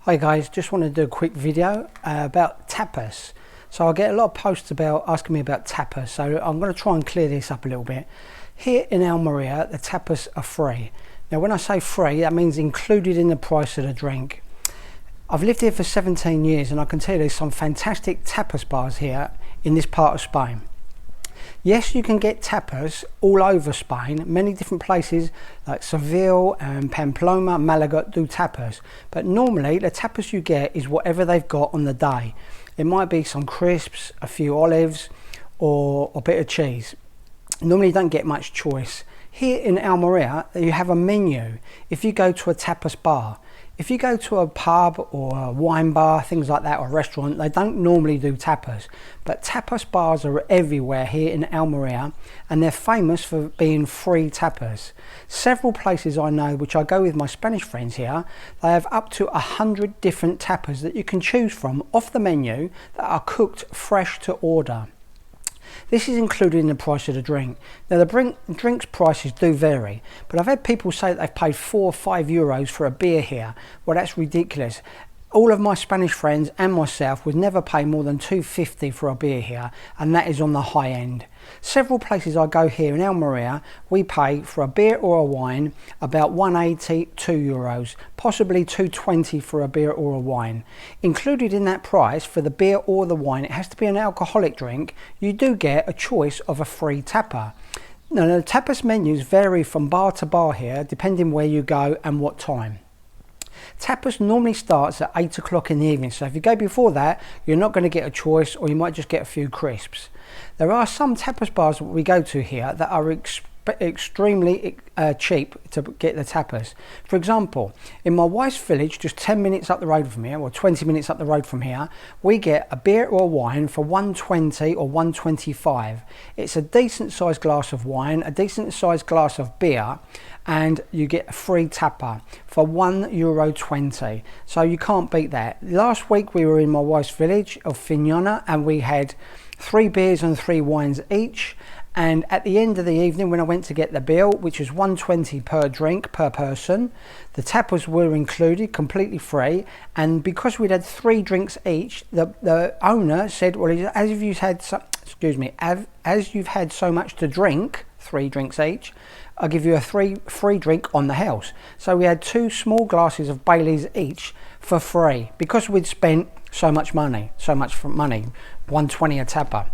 Hi guys, just wanted to do a quick video about tapas. So I get a lot of posts about asking me about tapas, so I'm going to try and clear this up a little bit. Here in Almeria, the tapas are free. Now when I say free, that means included in the price of the drink. I've lived here for 17 years and I can tell you there's some fantastic tapas bars here in this part of Spain. Yes, you can get tapas all over Spain. Many different places like Seville and Pamplona, Malaga do tapas. But normally the tapas you get is whatever they've got on the day. It might be some crisps, a few olives or a bit of cheese. Normally you don't get much choice. Here in Almeria you have a menu if you go to a tapas bar. If you go to a pub or a wine bar, things like that, or a restaurant, they don't normally do tapas. But tapas bars are everywhere here in Almeria and they're famous for being free tapas. Several places I know, which I go with my Spanish friends here, they have up to 100 different tapas that you can choose from off the menu that are cooked fresh to order. This is included in the price of the drink. Now the drinks prices do vary, but I've had people say that they've paid 4 or 5 euros for a beer here. Well, that's ridiculous. All of my Spanish friends and myself would never pay more than 2.50 for a beer here, and that is on the high end. Several places I go here in Almeria, we pay for a beer or a wine about 1.80, 2 euros, possibly 2.20 for a beer or a wine. Included in that price for the beer or the wine, it has to be an alcoholic drink. You do get a choice of a free tapa. Now the tapas menus vary from bar to bar here, depending where you go and what time. Tapas normally starts at 8 o'clock in the evening, so if you go before that you're not going to get a choice, or you might just get a few crisps. There are some tapas bars that we go to here that are extremely cheap to get the tapas. For example, in my wife's village, just 10 minutes up the road from here, or 20 minutes up the road from here, we get a beer or a wine for 1.20 or 1.25. It's a decent sized glass of wine, a decent sized glass of beer, and you get a free tapa for €1.20. So you can't beat that. Last week we were in my wife's village of Finyona and we had 3 beers and 3 wines each. And at the end of the evening, when I went to get the bill, which was 1.20 per drink per person, the tapas were included, completely free. And because we'd had 3 drinks each, the owner said, well, as you've had so much to drink, 3 drinks each, I'll give you a free drink on the house. So we had 2 small glasses of Baileys each for free because we'd spent so much money, 1.20 a tapa.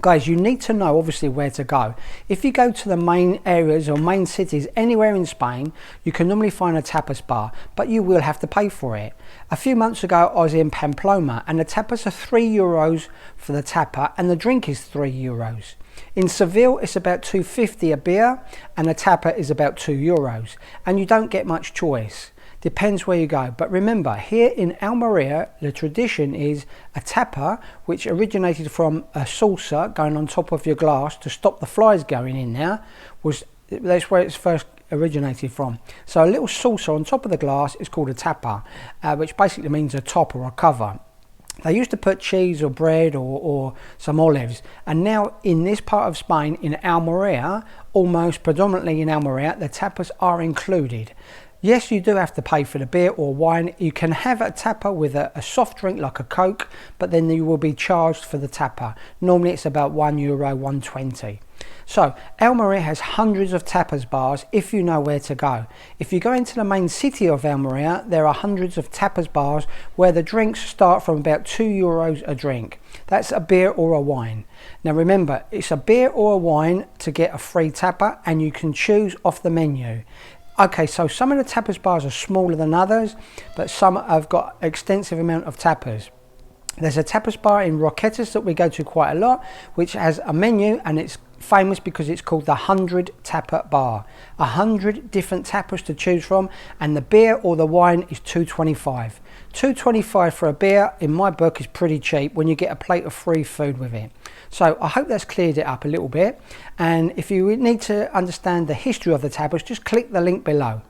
Guys, you need to know obviously where to go. If you go to the main areas or main cities anywhere in Spain, you can normally find a tapas bar, but you will have to pay for it. A few months ago I was in Pamplona and the tapas are 3 euros for the tapa and the drink is 3 euros. In Seville it's about 2.50 a beer and the tapa is about 2 euros, and you don't get much choice. Depends where you go. But remember, here in Almeria the tradition is a tapa, which originated from a saucer going on top of your glass to stop the flies going in there. That's where it's first originated from. So a little saucer on top of the glass is called a tapa, which basically means a top or a cover. They used to put cheese or bread or some olives, and now in this part of Spain, in Almeria, almost predominantly in Almeria, the tapas are included. Yes, you do have to pay for the beer or wine. You can have a tapa with a soft drink like a Coke, but then you will be charged for the tapa. Normally it's about €1, 1.20. So Almeria has hundreds of tapas bars if you know where to go. If you go into the main city of Almeria, there are hundreds of tapas bars where the drinks start from about €2 a drink. That's a beer or a wine. Now remember, it's a beer or a wine to get a free tapa, and you can choose off the menu. Okay, so some of the tapas bars are smaller than others, but some have got extensive amount of tapas. There's a tapas bar in Roquetas that we go to quite a lot, which has a menu, and it's famous because it's called the 100 tapa bar. 100 different tapas to choose from, and the beer or the wine is 2.25. 2.25 for a beer in my book is pretty cheap when you get a plate of free food with it. So I hope that's cleared it up a little bit, and if you need to understand the history of the tapas, just click the link below.